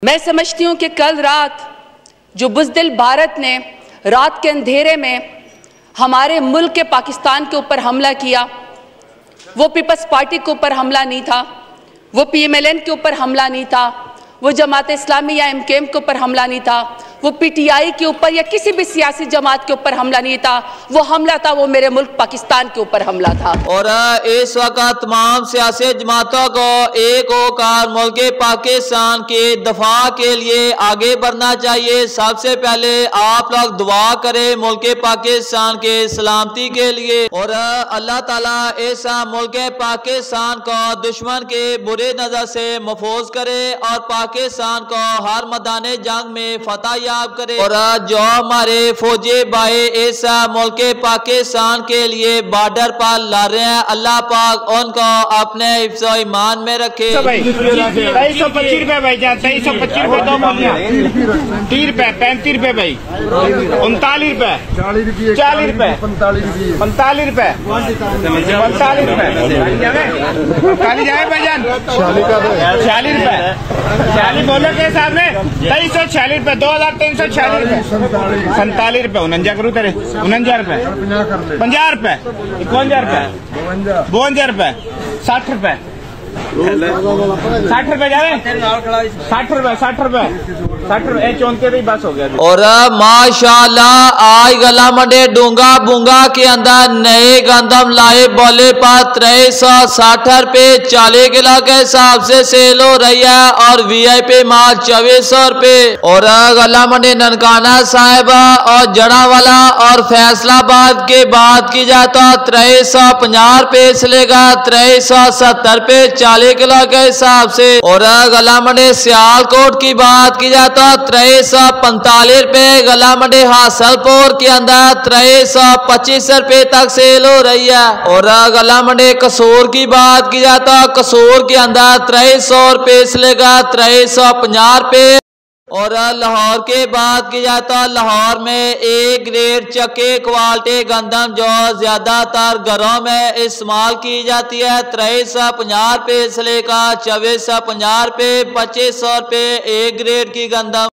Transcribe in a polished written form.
मैं समझती हूं कि कल रात जो बुज़दिल भारत ने रात के अंधेरे में हमारे मुल्क के पाकिस्तान के ऊपर हमला किया, वो पीपल्स पार्टी के ऊपर हमला नहीं था, वो PMLN के ऊपर हमला नहीं था, वो जमात इस्लामी या MKM के ऊपर हमला नहीं था, वो PTI के ऊपर या किसी भी सियासी जमात के ऊपर हमला नहीं था। वो हमला था, वो मेरे मुल्क पाकिस्तान के ऊपर हमला था। और इस वक्त तमाम सियासी जमातों को एक होकर मुल्क पाकिस्तान के दफा के लिए आगे बढ़ना चाहिए। सबसे पहले आप लोग दुआ करें मुल्क पाकिस्तान के सलामती के लिए, और अल्लाह ताला इस मुल्क पाकिस्तान को दुश्मन के बुरे नजर से महफूज करे और पाकिस्तान को हर मैदान जंग में फतह याब करे। और जो हमारे फौजी भाई इस मुल्क पाकिस्तान के लिए बॉर्डर पर लड़ रहे हैं, अल्लाह पाक उनको अपने हिफ्ज़ो ईमान में रखे। 2325 रुपए भाई, 2325 रुपए, 30 रुपए, 35 रुपए भाई, 39 रुपए, 40 रुपए, 45 रुपए, 45 रुपए, खाली जाए भाईजान, 46 रुपए, 46 बोलो के हिसाब में 2346 रुपए, 2346 रुपए, 47 रुपए, 49 करूँ तेरे, 49 रुपए, 50 रुपए, 51 रुपए, 52 रुपए, 60 रुपए, 60 रुपए जा रहे, 60 रुपए, 60 रुपए, 60 रुपए, 34 बस हो गया। और माशाल्लाह आज गला मंडे डूंगा बुंगा के अंदर नए गंदम लाए बोले पर 360 रुपए 40 किलो के हिसाब से सेल हो रही है, और VIP माल 2400 रुपए। और गला मंडी ननकाना साहिब और जड़ावाला और फैसलाबाद के बात की जाए तो 350 रुपए चलेगा, 370 रुपए 40 किलो के हिसाब से। और गला मंडी सियालकोट की बात की जाए तो 345 रुपए, गला मंडी हासलपुर के अंदर 325 रुपए तक सेल हो रही है। और गला मंडी कसूर की बात की जाए तो कसूर के अंदर 300 रुपए चलेगा, 350 रुपए। और लाहौर के बात की जाए तो लाहौर में A ग्रेड चक्के क्वालिटी गंदम जो ज्यादातर घरों में इस्तेमाल की जाती है 350 रुपए से लेकर 2450 रुपए, 2500 रुपए A ग्रेड की गंदम।